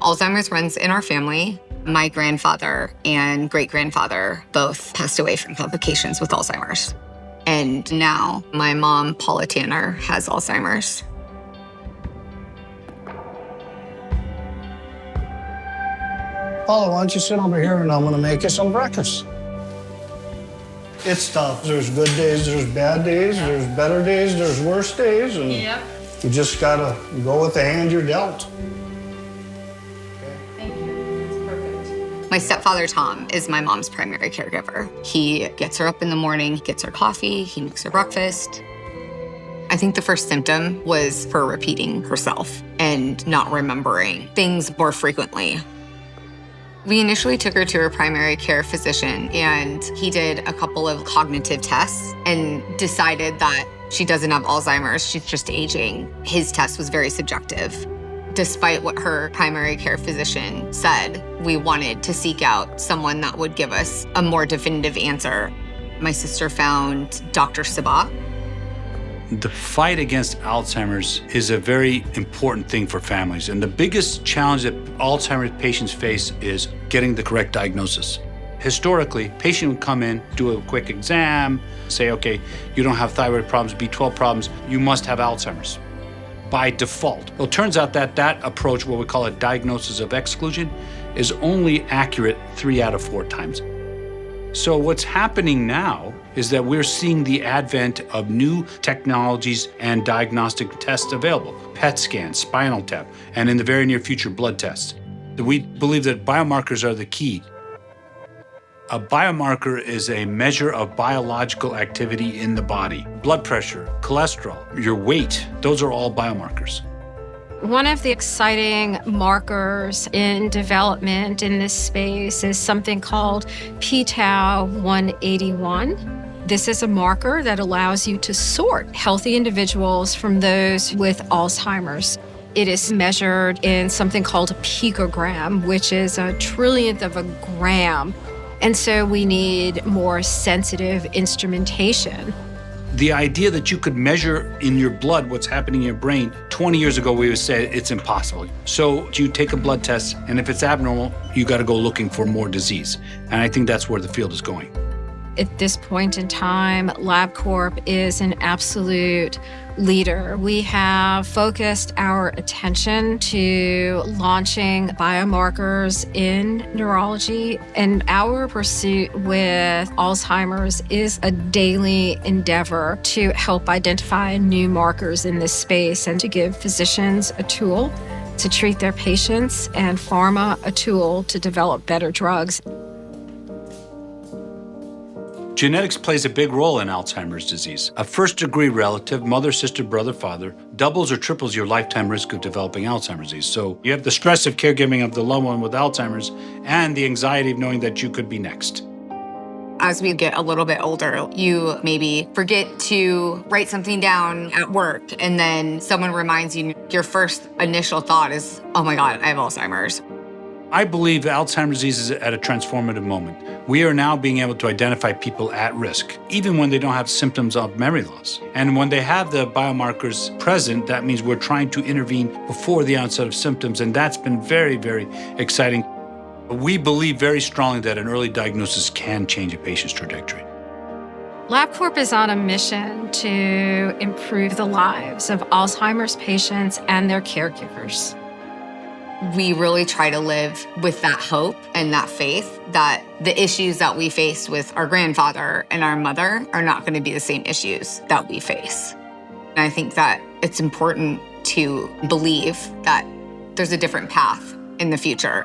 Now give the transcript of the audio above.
Alzheimer's runs in our family. My grandfather and great-grandfather both passed away from complications with Alzheimer's. And now my mom, Paula Tanner, has Alzheimer's. Paula, why don't you sit over here and I'm gonna make you some breakfast. It's tough. There's good days, there's bad days, there's better days, there's worse days, and you just gotta go with the hand you're dealt. Thank you. That's perfect. My stepfather, Tom, is my mom's primary caregiver. He gets her up in the morning, he gets her coffee, he makes her breakfast. I think the first symptom was her repeating herself and not remembering things more frequently. We initially took her to her primary care physician, and he did a couple of cognitive tests and decided that she doesn't have Alzheimer's, she's just aging. His test was very subjective. Despite what her primary care physician said, we wanted to seek out someone that would give us a more definitive answer. My sister found Dr. Sabbagh. The fight against Alzheimer's is a very important thing for families. And the biggest challenge that Alzheimer's patients face is getting the correct diagnosis. Historically, patient would come in, do a quick exam, say, okay, you don't have thyroid problems, B12 problems, you must have Alzheimer's. By default. Well, it turns out that that approach, what we call a diagnosis of exclusion, is only accurate 3 out of 4 times. So what's happening now is that we're seeing the advent of new technologies and diagnostic tests available. PET scans, spinal tap, and in the very near future, blood tests. We believe that biomarkers are the key. A biomarker is a measure of biological activity in the body. Blood pressure, cholesterol, your weight, those are all biomarkers. One of the exciting markers in development in this space is something called p-tau 181. This is a marker that allows you to sort healthy individuals from those with Alzheimer's. It is measured in something called a picogram, which is a trillionth of a gram. And so we need more sensitive instrumentation. The idea that you could measure in your blood what's happening in your brain, 20 years ago we would say it's impossible. So you take a blood test, and if it's abnormal, you got to go looking for more disease. And I think that's where the field is going. At this point in time, Labcorp is an absolute leader. We have focused our attention to launching biomarkers in neurology, and our pursuit with Alzheimer's is a daily endeavor to help identify new markers in this space and to give physicians a tool to treat their patients and pharma a tool to develop better drugs. Genetics plays a big role in Alzheimer's disease. A first-degree relative, mother, sister, brother, father, doubles or triples your lifetime risk of developing Alzheimer's disease. So you have the stress of caregiving of the loved one with Alzheimer's and the anxiety of knowing that you could be next. As we get a little bit older, you maybe forget to write something down at work, and then someone reminds you, your first initial thought is, oh my God, I have Alzheimer's. I believe Alzheimer's disease is at a transformative moment. We are now being able to identify people at risk, even when they don't have symptoms of memory loss. And when they have the biomarkers present, that means we're trying to intervene before the onset of symptoms, and that's been very, very exciting. We believe very strongly that an early diagnosis can change a patient's trajectory. Labcorp is on a mission to improve the lives of Alzheimer's patients and their caregivers. We really try to live with that hope and that faith that the issues that we faced with our grandfather and our mother are not going to be the same issues that we face. And I think that it's important to believe that there's a different path in the future.